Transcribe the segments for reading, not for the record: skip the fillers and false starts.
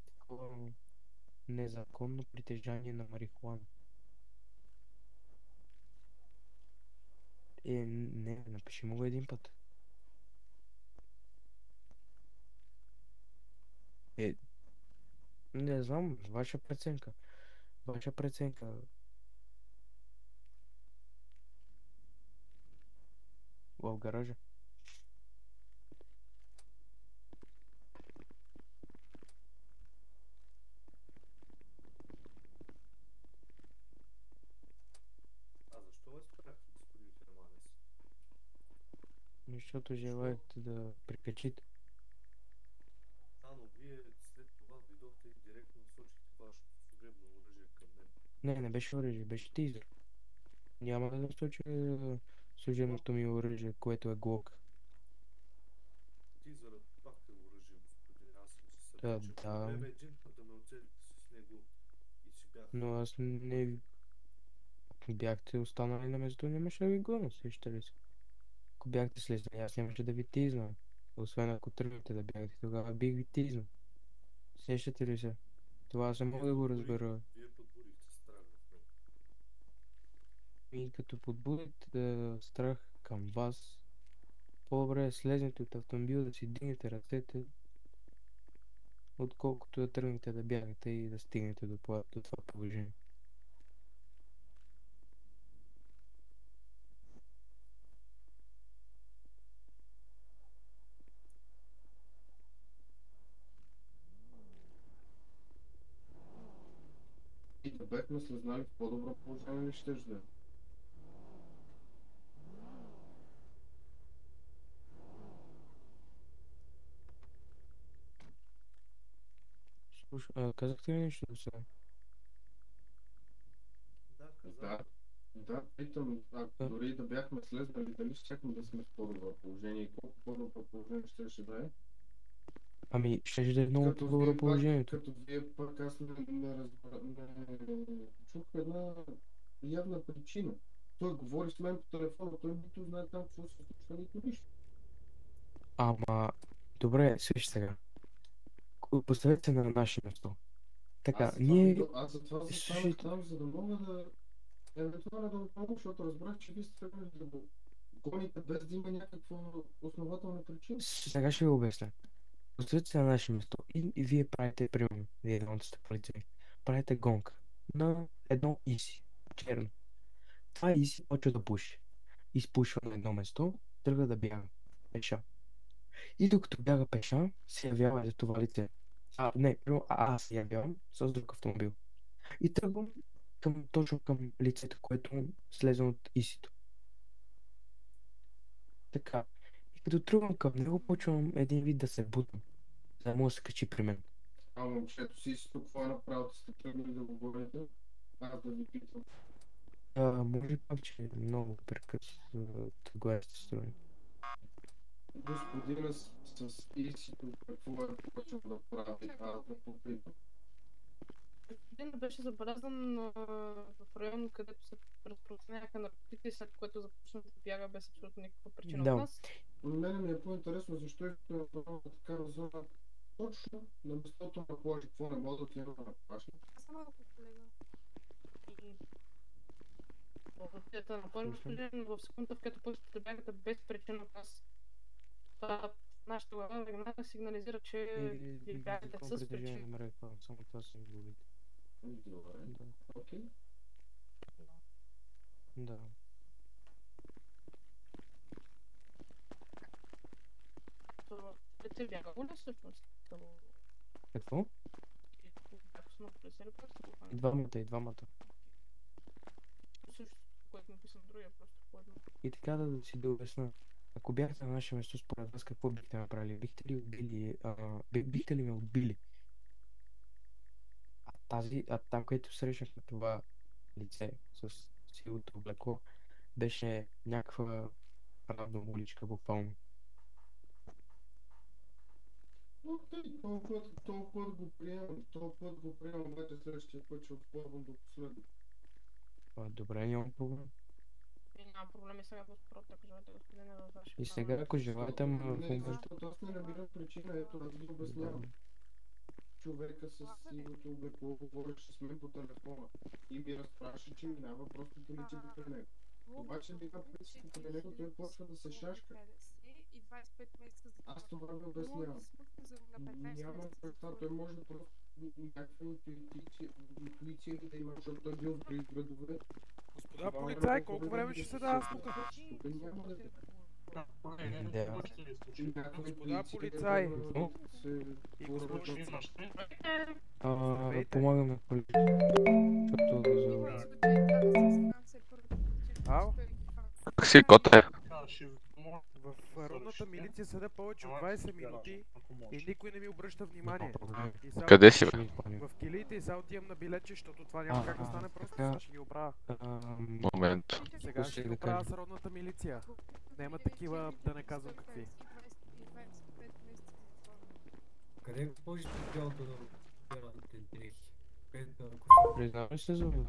такова незаконно притежание на марихуана. Не, напиши му го един път. Е, не знам, ваша преценка. Ваша преценка. В гаража. А защо ме спряхте, господин Ферманес? Защото Защо? желаете да прикачите. Но вие след това дойдохте и директно насочихте вашето служебно оръжие към мен. Не беше оръжие, беше тизър. Няма да насоча Пак служебното ми оръжие, което е глок. тизърът пак е оръжие, господин. Аз съм се Да, събрал, че ако да, време един път да ме оцелите с него и си бях но аз не бяхте останали на место, нямаше да ви гоня, сеща ли се? Ако бяхте слезли, аз нямаше да ви тизнам. Освен ако тръгнете да бягате, тогава бих ви тизнал. Сещате ли се? Това аз не мога да го разбера. Вие подбудихте страх в мен. И като подбудите страх към вас, по-добре е слезнете от автомобила да си дигнете ръцете, отколкото да тръгнете да бягате и да стигнете до това положение. И да бехме се знали в по-добро положение ли ще да е. Слушай, казахте ли нещо до сега? Да, казах. Да, да, питам, А, дори да бяхме слезнали, дали щяхме да сме в по-добро положение и колко по-добро положение ще да е. ами, ще да е много по-добро положението. Като вие пак аз не разбра, не чух една явна причина. Той говори с мен по телефона, той нито знае там какво се случва, нито нищо. Ама, добре, слушай сега. Поставете се на наше место. Така, ние... Аз затова застанах Слушайте, там, за да мога да евентуално да го помогна, защото разбрах, че вие сте тръгнали да го гоните без да има някаква основателна причина. сега ще ви обясня. Поставете се на наше место и вие правите, примерно, вие едното сте полицай. Правите гонка на едно иси, черно. Това иси почва да пуши. Изпушва на едно место, тръгва да бяга пеша. И докато бяга пеша, се явява за това лице. Не, примерно, аз се явявам с друг автомобил. И тръгвам точно към лицето, което слезе от исито. Така. И като тръгвам към него, почвам един вид да се бутам, за да може да се качи при мен. Момчето си тук какво е направил, да сте тръгнали да го гоните? Аз да ви питам. Може пак, че е много прекъсват гласите строи. Господина с Исито какво е почел да прави? Аз да попитам. Господин беше забелязан в район, където се разпространяха наркотици, след което започна да бяга без абсолютно никаква причина от Да, нас. Мене ми е по-интересно защо е в такава зона точно на местото на плажа. Какво не мога да отидем на плажа? Аз съм малко колега. И благодаря на първи слушам. господин, в секунда, в която почвате да бягате без причина от нас, това в нашата глава веднага сигнализира, че ви бягате Закон с притежание причина. на марихуана, само това са ми главите. Добре. Да, Окей. да. Те бяга ли всъщност? Какво? Бяга полицай ли просто го хвана? И двамата. Също, което ми писа на другия, просто поедно. И така да си да обясна. Ако бяхте на наше место, според вас, какво бихте направили? Бихте ли ме убили? А там, където срещнахме това лице с силото облекло, беше някаква рандом уличка, буквално. Окей, толкова път го приемам, вече следващия път ще отпорвам до последно. Добре, нямам проблем. И няма проблеми сега да спорът, ако желаете господине във ваше И право. сега, ако желаете, ама в Не, момента... защото аз не намирам причина, ето аз ви Да. обяснявам. човека с синото облекло говореше с мен по телефона и ми разпраши, че минава просто полицията при него. Обаче бяха полицията при него, той почва да се шашка. Аз това не обяснявам. Нямам представа, той може просто някаква интуиция да има, защото той бил в други градове. Господа полицай, колко време ще се дава тук? Тук няма да Господа полицай и госпожо. Помагаме полицията. Ало? Такси, коте. В родната милиция седа повече от 20 минути и никой не ми обръща внимание. И сега Къде си, бе? в килиите и сега отивам на билетче, защото това няма как да стане просто. Сега ще ги оправя. Момент. Сега ще ги оправя с родната милиция. Няма такива, да не казвам какви. Къде го сложиш под бялото на бялата дрехи? Признаваш се за това?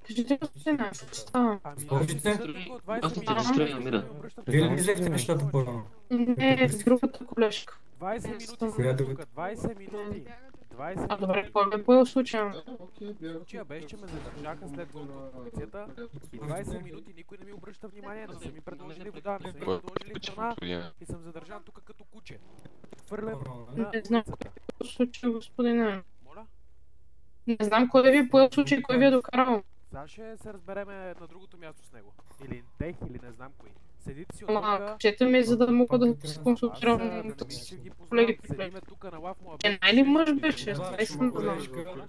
Кажете, Костина, какво става? Ами, Служите? седа тук от 20 минути. не ми обръщат Вие ли внимание. взехте нещата по-рано? Не, другата колежка. 20 минути Коя седа другата? тук, 20 минути. 20 А, добре, минути. кой бе поел случайно? Окей, бях. Случая беше, че ме задържаха след което от полицията и 20 минути никой не ми обръща внимание, не са ми предложили вода, не са ми предложили храна и съм задържан тук като куче. Хвърлям на Не знам улицата. кой е случай, господине. Моля? Не знам кой ви е поел случай, кой ви е докарал. Сега ще се разбереме на другото място с него. Или тех, или не знам кои. Седите си Ама, отвънка. кажете ми, за да мога да се Аз консултирам да не с мисля, ги познавам. колегите. Седиме тук на лав му Жена или мъж беше? Това Това искам да знам. колежка,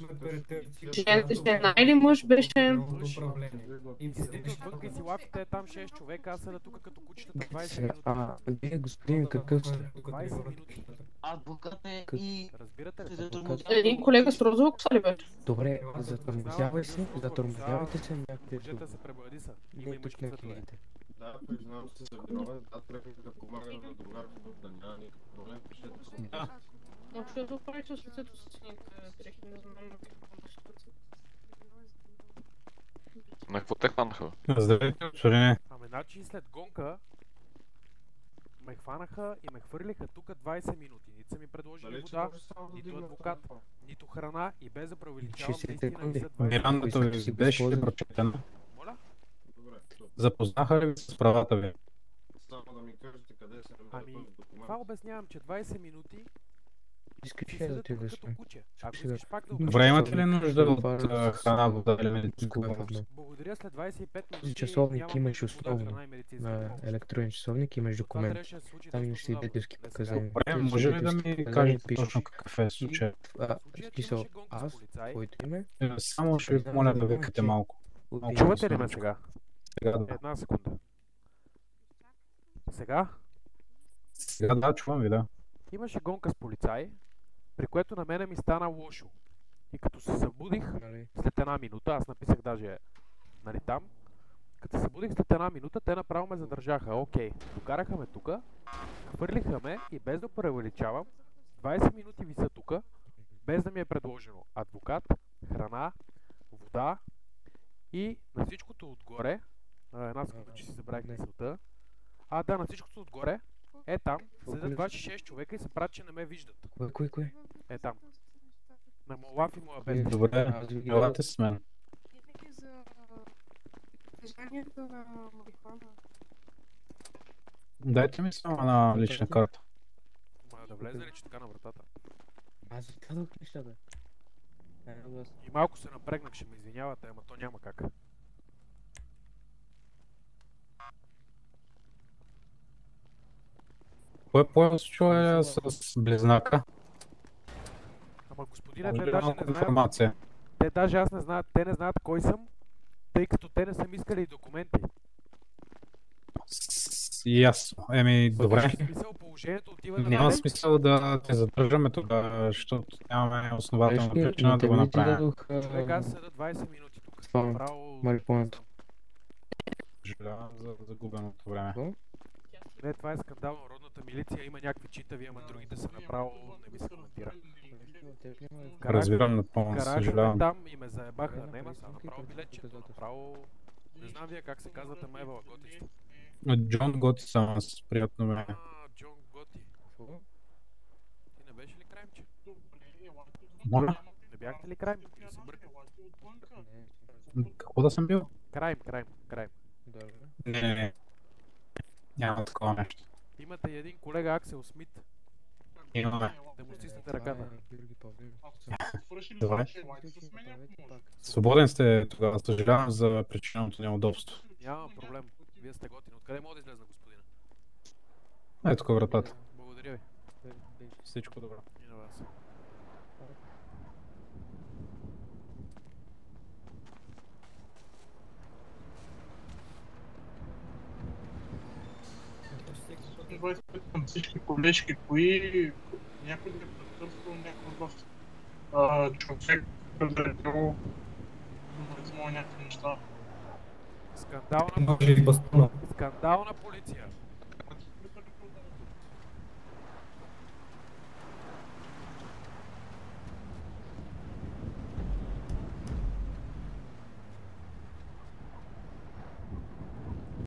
Жена или мъж беше? новото управление. И седите отвънка и си лафите там 6 човека, аз седа тук като кучетата 20 Сега, минути. вие господин какъв сте? 20 минути. Адвокат е Как- и... Разбирате ли? Един колега с розова коса ли беше? Добре, затормозявайте се някъде Мъжете тук. се преблади са. Има Не и тук мъжки на цветове. книгите. Да, признавам се за виновен. Да, тръгнах да помагам на другар, да няма никакъв проблем. Пишете се. Но ще да правите с лицето с сините дрехи, не знам какво да се На какво те хванаха? Здравейте, господине. Ами значи след гонка ме хванаха и ме хвърлиха тук 20 минути. Нито са ми предложили Нали, че вода, може само да нито дигна адвокат, телефон? нито храна и без да преувеличавам 60 наистина секунди. не са 20 минути. Мирандата ви беше прочетена. Моля? Добре, стоп. Запознаха ли ви с правата ви? Само да ми кажете къде се намира Ами, този документ. това обяснявам, че 20 минути Искаш си ли да седа ти тук като обясня? куче. Ако Ще да- искаш пак да Добре, Добре, обясниш, имате ли нужда от Това храна, вода или медицинско Кога помощ? едно? благодаря след 25 Този минути часовник нямам имаш вода, основно храна и медицинска на помощ. електронен часовник, имаш Това документ. трябваше да се случи Там доста имаш отдавна, свидетелски не сега. показания. Добре, Тези може ли да свидетелски ми показания кажете пишеш. точно какъв е случай? Случаят, че Смисъл, имаше гонка с аз, полицай. твоето име, Само ще ви помоля да викате малко. убий Чувате ли ме Слънчев. сега? Сега да. Една секунда. Сега Сега да, чувам ви, да. имаше гонка с полицай, при което на мене ми стана лошо. И като се събудих Нали? след една минута, аз написах даже нали там, като се събудих след една минута, те направо ме задържаха. Окей, докараха ме тука, хвърлиха ме и без да преувеличавам, 20 минути виса тука, без да ми е предложено адвокат, храна, вода и на всичкото отгоре, една секунда, че си забравих мисълта, да, на всичкото отгоре, е там, седят 26 човека и се правят, че не ме виждат. Кой? Е там. На Молав и моя без. Добре, Аз ви ги елате с мен. За притежанието на марихуана. Дайте ми само една лична карта. Ма да влезе ли, че така на вратата? Аз ви казах нещата. И малко се напрегнах, ще ме извинявате, ама то няма как. Кой е поел с човека с близнака? Ама господине, Може те ли даже малко не знаят, информация? те даже аз не знаят, те не знаят кой съм, тъй като те не са ми искали документи. Ясно. Еми, добре. В смисъл, положението отива на Няма мене. смисъл да те задържаме тук, защото нямаме основателна причина да го направим. Човек, аз седа 20 минути тук. Това Направо... марихуаната. Съжалявам за загубеното време. Не, това е скандал на родната милиция, има някакви читави, ама другите са направо, не ми се коментира. Разбирам напълно, Караха ме съжалявам. там и ме заебаха, нема са направо билетчето, направо... Не знам вие как се казвате Мевала Готиста. Джон Готи съм с приятно време. Джон Готи. Ти не беше ли Краймче? Моля? Не бяхте ли Крайм? Или се бъркам? Какво да съм бил? Крайм. Добре. Не. Няма такова нещо. Имате и един колега Аксел Смит. Имаме. Да му стиснете Това ръката. е Георги Павлев. Добре. Направете пак. Свободен сте тогава. Съжалявам за причиненото неудобство. Няма проблем. Вие сте готини. Откъде мога да излезна, господина? Ето тук вратата. Благодаря ви. Всичко добро. И на вас. Към всички колежки, кои някой да е претърсвал някой в човек, да е бил взимал някакви неща. Скандална Може ли бастуна? Скандална полиция.